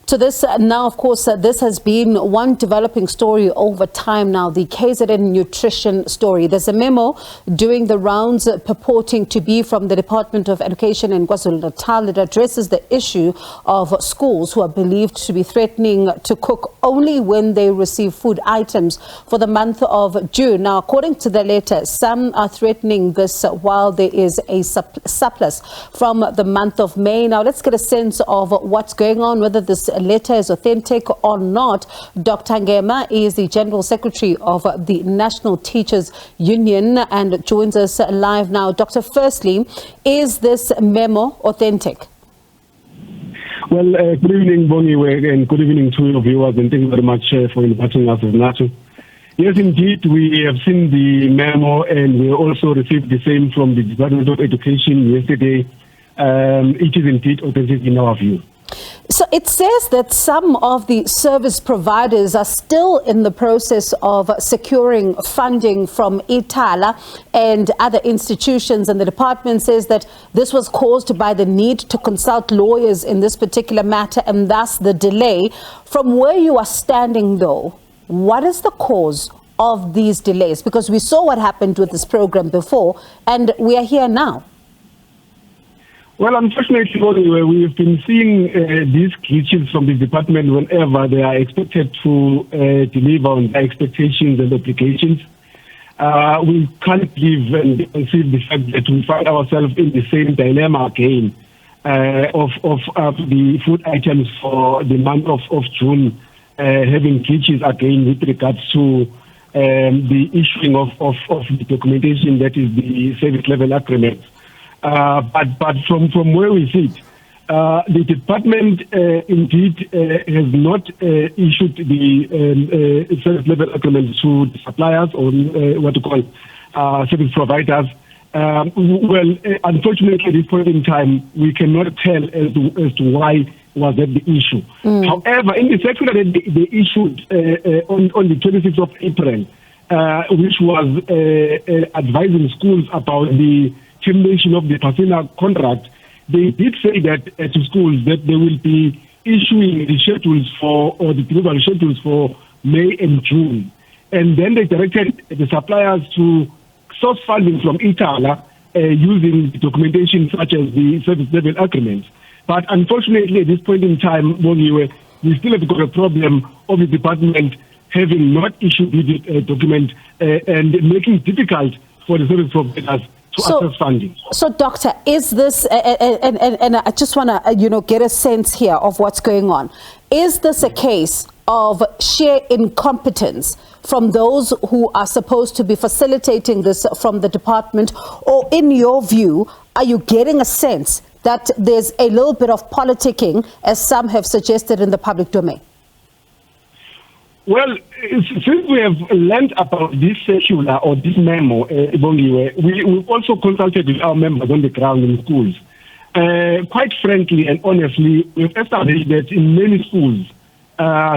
to this now, of course, this has been one developing story over time now, the KZN nutrition story. There's a memo doing the rounds purporting to be from the Department of Education in KwaZulu-Natal that addresses the issue of schools who are believed to be threatening to cook only when they receive food items for the month of June. Now, according to the letter, some are threatening this while there is a surplus from the month of May. Now, let's get a sense of what's going on, whether this letter is authentic or not. Dr. Ngema is the General Secretary of the National Teachers Union and joins us live now. Doctor, firstly, is this memo authentic? Well, good evening, Bonnie, and good evening to your viewers, and thank you very much for inviting us as NATO. Yes, indeed, we have seen the memo, and we also received the same from the Department of Education yesterday. It is indeed authentic in our view. So it says that some of the service providers are still in the process of securing funding from Itala and other institutions, and the department says that this was caused by the need to consult lawyers in this particular matter and thus the delay. From where you are standing, though, what is the cause of these delays? Because we saw what happened with this program before, and we are here now. Well, unfortunately, we've been seeing these glitches from the department whenever they are expected to deliver on their expectations and obligations. We can't live and conceive the fact that we find ourselves in the same dilemma again of the food items for the month of June, having glitches again with regards to the issuing of the documentation that is the service level agreement. But from where we sit, the department indeed has not issued the service level agreement to the suppliers or what to call service providers. Well, unfortunately, at this point in time, we cannot tell as to why was that the issue. However, in the circular that they issued on the 26th of April, which was advising schools about the termination of the Pasina contract, they did say that to schools that they will be issuing the schedules or the delivery schedules for May and June. And then they directed the suppliers to source funding from Itala using documentation such as the service level agreements. But unfortunately, at this point in time, we still have got a problem of the department having not issued the document and making it difficult for the service providers to access funding. So, Doctor, is this, and I just want to, get a sense here of what's going on. Is this a case of sheer incompetence from those who are supposed to be facilitating this from the department? Or in your view, are you getting a sense that there's a little bit of politicking, as some have suggested in the public domain? Well, since we have learned about this circular or this memo, we've also consulted with our members on the ground in schools. Quite frankly and honestly, we've established that in many schools,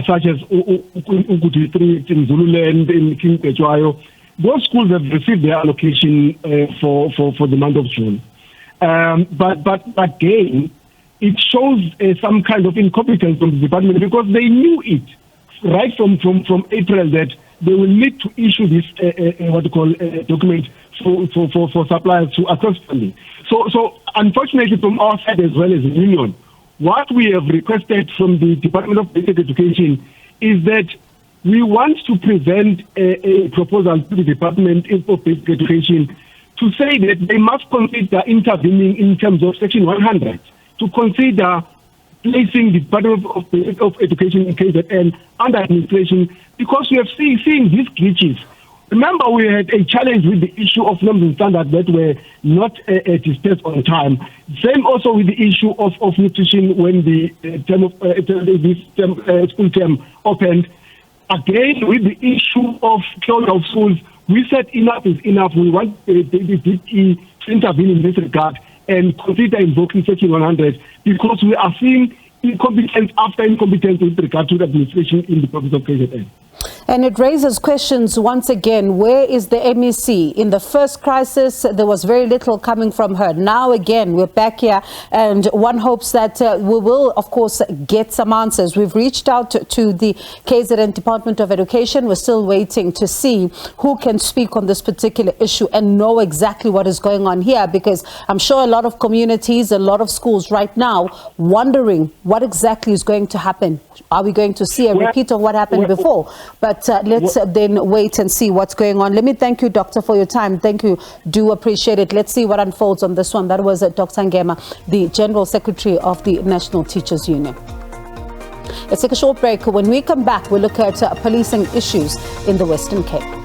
such as Ugu District, in Zululand, in King Pechwayo, those schools have received their allocation for the month of June. But again, it shows some kind of incompetence from the department because they knew it right from April that they will need to issue this document for suppliers to access funding. So unfortunately, from our side as well as the union, what we have requested from the Department of Basic Education is that we want to present a proposal to the Department of Basic Education to say that they must consider intervening in terms of Section 100, to consider placing the Department of Education in KZN under administration, because we have seen these glitches. Remember, we had a challenge with the issue of norms and standards that were not dispensed on time. Same also with the issue of nutrition when the school term opened. Again, with the issue of closure of schools, we said enough is enough. We want the DE to intervene in this regard and consider invoking Section 100 because we are seeing incompetence after incompetence with regard to the administration in the province of KZN. And it raises questions once again. Where is the MEC? In the first crisis, there was very little coming from her. Now again, we're back here, and one hopes that we will, of course, get some answers. We've reached out to the KZN Department of Education. We're still waiting to see who can speak on this particular issue and know exactly what is going on here, because I'm sure a lot of communities, a lot of schools right now wondering what exactly is going to happen. Are we going to see a repeat of what happened before? But let's then wait and see what's going on. Let me thank you, Doctor, for your time. Thank you. Do appreciate it. Let's see what unfolds on this one. That was Dr. Ngema, the General Secretary of the National Teachers Union. Let's take a short break. When we come back, we'll look at policing issues in the Western Cape.